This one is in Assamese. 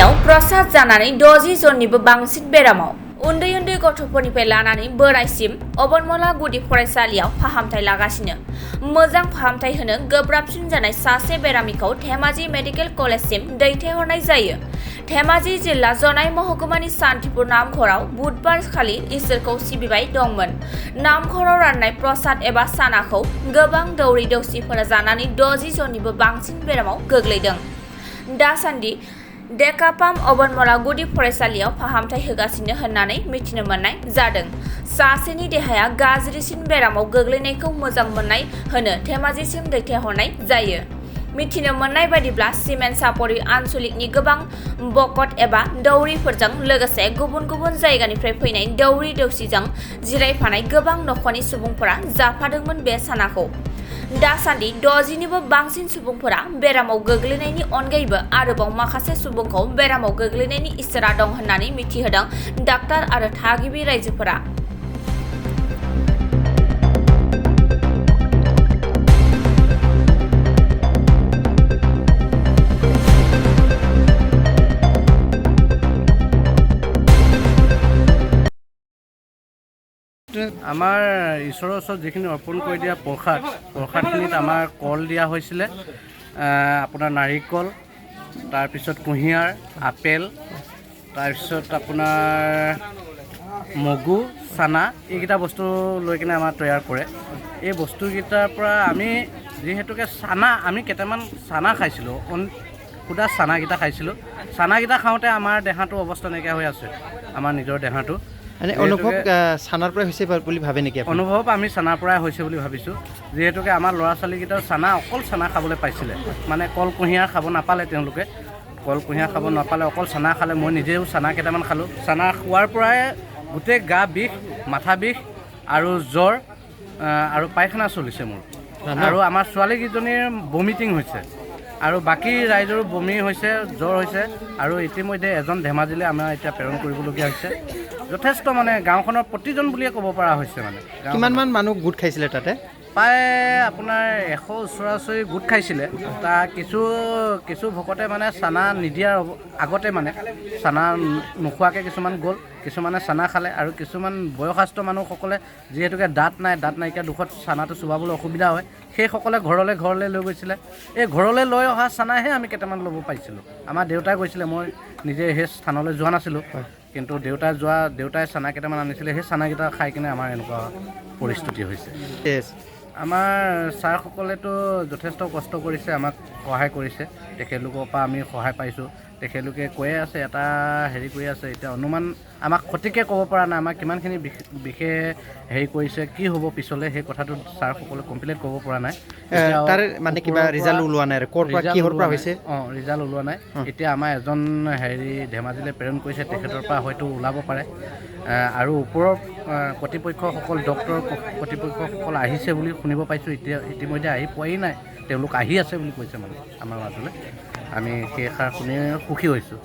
फरायसालियाव प्रसाद जानानै 60 जननिबो बांसिन बेरामाव उन्दै उन्दै गथ'फोरनिफ्राय लानानै बोरायसिम अबमनल गुदि फरायसालियाव फाहामथाय लागासिनो मोजां फाहामथाय होनो गोब्राबसिन जानाय सासे बेरामिखौ धेमाजि मेडिकेल कलेजसिम दैथायहरनाय जायो। धेमाजि जिल्ला जनाय महकुमानि सान्तिपुर नामघराव बुधबार खालि इसोरखौ सिबिबाय दंमोन। नामघराव राननाय प्रसाद एबा सानाखौ गोबां दौरि दौसिफोरा जानानै 60 जननिबो बांसिन बेरामाव गोग्लैदों। दासान्दि डेकापाम अबमनल गुदि फरायसालियाव फाहामथाय होगासिनो होननानै मिथिनो मोननाय जादों। सासेनि देहाया गाज्रिसिन बेरामाव गोग्लैनायखौ मोजां मोननाय होनो धेमाजिसिम दैथायहरनाय जायो। मिथिनो मोननाय बायदिब्ला सिमेन्ट सापरि आन्सलिकनि गोबां बकट एबा दौरिफोरजों लोगोसे गुबुन गुबुन जायगानिफ्राय फैनाय दौरि दौसिजों जिरायफानाय गोबां नखरनि सुबुंफोरा जाफादोंमोन बे सानाखौ। दासान्दि 60निबो बांसिन सुबुंफोरा बेरामाव गोग्लैनायनि अनगायैबो आरोबाव माखासे सुबुंखौ बेरामाव गोग्लैनायनि इसारा दं होननानै मिथिहोदों डाक्टार आरो थागिबि रायजोफोरा। আমাৰ ঈশ্বৰৰ ওচৰত যিখিনি অৰ্পণ কৰি দিয়া প্ৰসাদখিনিত আমাৰ কল দিয়া হৈছিলে, আপোনাৰ নাৰিকল, তাৰপিছত কুঁহিয়াৰ, আপেল, তাৰপিছত আপোনাৰ মগু, চানা, এইকেইটা বস্তু লৈ কিনে আমাৰ তৈয়াৰ কৰে। এই বস্তুকেইটাৰ পৰা আমি যিহেতুকে আমি কেইটামান চানা খাইছিলোঁ, সুদা চানাকেইটা খাইছিলোঁ। চানাকেইটা খাওঁতে আমাৰ দেহাটো অৱস্থা নাইকিয়া হৈ আছে, আমাৰ নিজৰ দেহাটো। অনুভৱ চানাৰ পৰাই হৈছে বুলি ভাবে নেকি? অনুভৱ আমি চানাৰ পৰাই হৈছে বুলি ভাবিছোঁ, যিহেতুকে আমাৰ ল'ৰা ছোৱালীকেইটাও অকল চানা খাবলৈ পাইছিলে, মানে কল কুঁহিয়াৰ খাব নাপালে। তেওঁলোকে কল কুঁহিয়াৰ খাব নাপালে, অকল চানা খালে। মই নিজেও চানা কেইটামান খালোঁ। চানা খোৱাৰ পৰাই গোটেই গা বিষ, মাথা বিষ আৰু জ্বৰ আৰু পায়খানা চলিছে মোৰ। আৰু আমাৰ ছোৱালীকেইজনীৰ বমিটিং হৈছে আৰু বাকী ৰাইজৰো বমি হৈছে, জ্বৰ হৈছে। আৰু ইতিমধ্যে এজন ধেমাজিলৈ আমাৰ এতিয়া প্ৰেৰণ কৰিবলগীয়া হৈছে। যথেষ্ট মানে গাঁওখনৰ প্ৰতিজন বুলিয়ে ক'ব পৰা হৈছে। মানে কিমানমান মানুহ গোট খাইছিলে তাতে? প্ৰায় আপোনাৰ 100 ওচৰা-ওচৰি গোট খাইছিলে। তাৰ কিছু ভকতে মানে চানা নিদিয়াৰ আগতে মানে চানা নোখোৱাকৈ কিছুমান গ'ল, কিছুমানে চানা খালে। আৰু কিছুমান বয়সস্থ মানুহসকলে যিহেতুকে দাঁত নাইকিয়া দুখত চানাটো চুবাবলৈ অসুবিধা হয়, সেইসকলে ঘৰলৈ লৈ গৈছিলে। এই ঘৰলৈ লৈ অহা চানাহে আমি কেইটামান ল'ব পাৰিছিলোঁ। আমাৰ দেউতাই গৈছিলে, মই নিজে সেই স্থানলৈ যোৱা নাছিলোঁ। কিন্তু দেউতাই চানা কেইটামান আনিছিলে। সেই চানাকেইটা খাই কিনে আমাৰ এনেকুৱা পৰিস্থিতি হৈছে। আমাৰ ছাৰসকলেতো যথেষ্ট কষ্ট কৰিছে, আমাক সহায় কৰিছে। তেখেতলোকৰ পৰা আমি সহায় পাইছোঁ। তেখেতলোকে কৈয়ে আছে, এটা হেৰি কৰি আছে। এতিয়া অনুমান আমাক সঠিককৈ ক'ব পৰা নাই, আমাক কিমানখিনি বিশেষ হেৰি কৰিছে, কি হ'ব পিছলৈ, সেই কথাটো ছাৰসকলে কমপ্লিট ক'ব পৰা নাই। তাৰ মানে কিবা ৰিজাল্ট ওলোৱা নাই, কিহৰ পৰা হৈছে? ৰিজাল্ট ওলোৱা নাই। এতিয়া আমাৰ এজন ধেমাজিলৈ প্ৰেৰণ কৰিছে, তেখেতৰ পৰা হয়তো ওলাব পাৰে। আৰু ওপৰৰ কৰ্তৃপক্ষসকল, ডক্টৰ কৰ্তৃপক্ষসকল আহিছে বুলি শুনিব পাইছোঁ। ইতিমধ্যে আহি পোৱাই নাই, তেওঁলোক আহি আছে বুলি কৈছে মানে আমাৰ মাজলৈ। আমি সেই সাৰ শুনি সুখী হৈছোঁ।